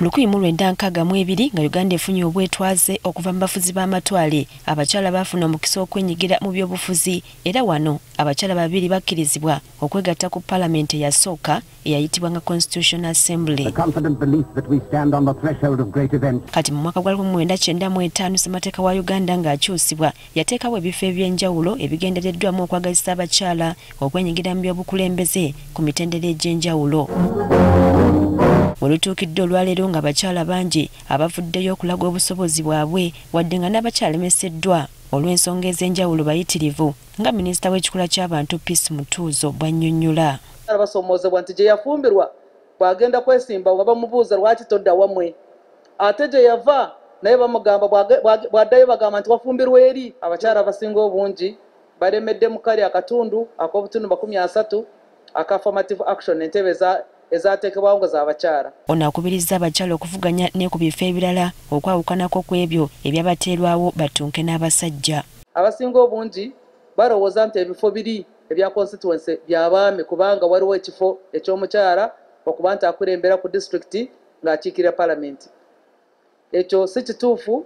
1992 nga Uganda efunye obwetwaze okuva mu bafuzi b'amatwale abakyala bafuna omukisa okwenyigira mu byobufuzi era wano abakyala babiri bakkirizibwa okwegatta ku Parliament eyasooka eyayitibwa nga Constitutional Assembly. Kati mu mwaka gwa 1995 ssemateeka wa Uganda ng'akyusibwa yateekawo ebifo eby'enjawulo ebigendereddwamu okwagazisa abakyala okwenyigira mu byobukulembeze ku mitendera egy'enjawulo. Olutuukidde olwaleero nga abakyala bangi abavuddeyo okulaga obusobozi bwabwe wadde nga n'abakyala lemeseddwa olw'ensonga ez'enjawulo bayitirivu nga minisita w'ekikula ky'abantu Peace Mutuuzo bw'annyonnyola. Abasoomozebwa nti gye yafumbirwa bw'agenda kwesimba nga bamubuuza lwaki todda wamwe ate gye yava naye bamugamba bw'addayo bagamba nti wafumbirwa eri. Abakyala abasinga obungi balemedde mu kali akatundu ak'obutundu 30 aka affirmative action entebe ezateekebwawo nga z'abakyala. Ono akubiriza abakyala okuvuganya ne ku bifo ebirala okwawukanako ku ebyo ebyabateerwawo batunke n'abasajja. Abasinga obungi balowooza nti ebifo biri ebya constituency by'abaami kubanga waliwo ekifo eky'omukyala okuba nti akulembera ku disitulikiti ng'akiikirira Parliament. Ekyo si kituufu.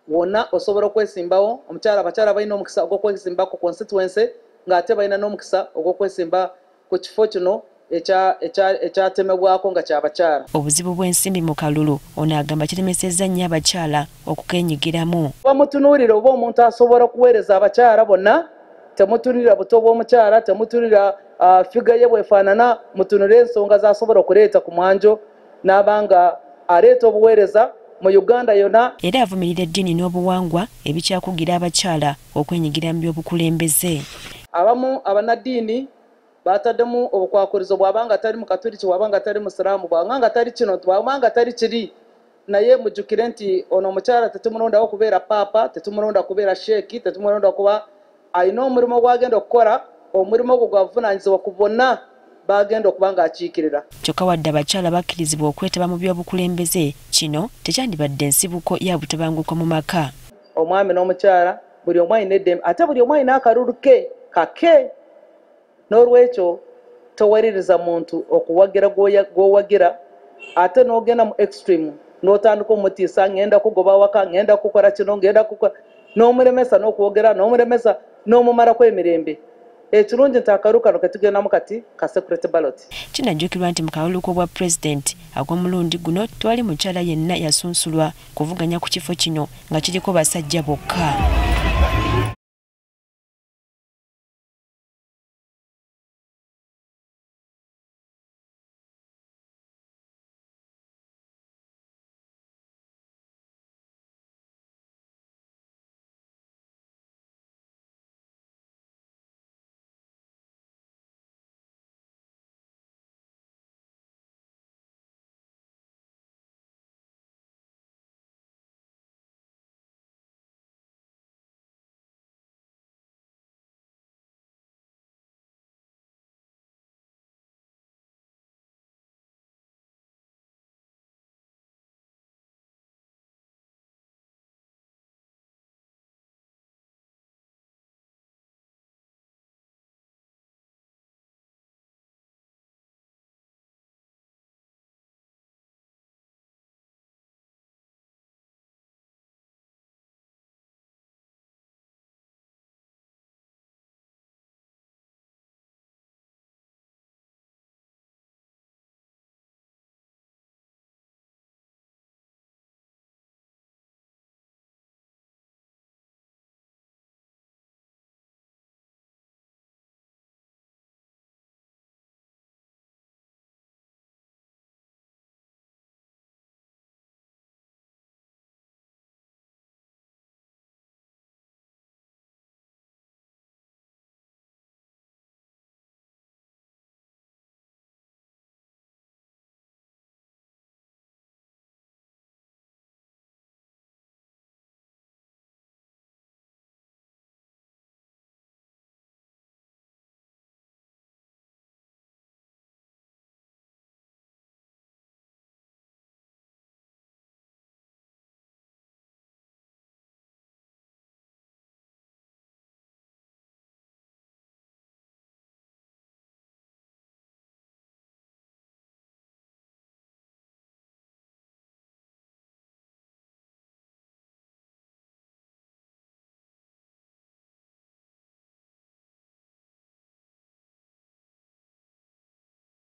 Wonna osobola okwesimbawo abakyala balina omukisa ogw'okwesimba ku constituency ng'ate balina n'omukisa ogw'okwesimba ku kifo kino ekyatemebwako nga ky'abakyala. Obuzibu bw'ensimbi mu kalulu ono agamba kiremesezza nnyo abakyala okukenyigiramu. Bamutunuulira oba omuntu asobola okuweereza abakyala bonna, temutunulira buto bw'omukyala, temutunulira figa ye bwefaanana, mutunulira ensonga z'asobola okuleeta ku mwanjo n'abanga aleeta obuweereza mu Uganda yonna. Era avumirira eddiini n'obuwangwa ebikyakugira abakyala okwenyigira mu byobukulembeze. Abamu abanaddiini bataddemu obukwakurizo bw'abanga atali mu Katuliki, bw'abanga atali Musiraamu, bw'abanga atali kino, bw'abanga atali kiri. Naye mujjukire nti ono omukyala tetumulondawo kubeera paapa, tetumulonda kubeera sheeki, tetumulonda kuba alina omulimo gw'agenda okukola, omulimo gwe gwavunaanyizibwa ku bonna bagenda okuba ng'akiikirira. Kyokka wadde abakyala bakkirizibwa okwetaba mu byobukulembeze, kino tekyandibadde nsibuko ya butabanguko mu maka. Omwami n'omukyala buli omu alina eddembe, ate buli omu alina akalulu ke kake. N'olwekyo towerereza muntu okuwagira gw'owagira ate n'ogenda mu extreme n'otandika omutiisa ngenda kugoba waka, ngenda kukola kino, ngenda kukola n'omulemesa n'okwogera n'omulemesa n'omumalako emirembe. Ekirungi nti akalulu kano ketugendamu kati ka security ballot. Kinajjukirwa nti mu kalulu bwa pulezidenti ag'omulundi guno twali mukyala yenna yasunsulwa kuvuganya ku kifo kino nga kiriko basajja bokka.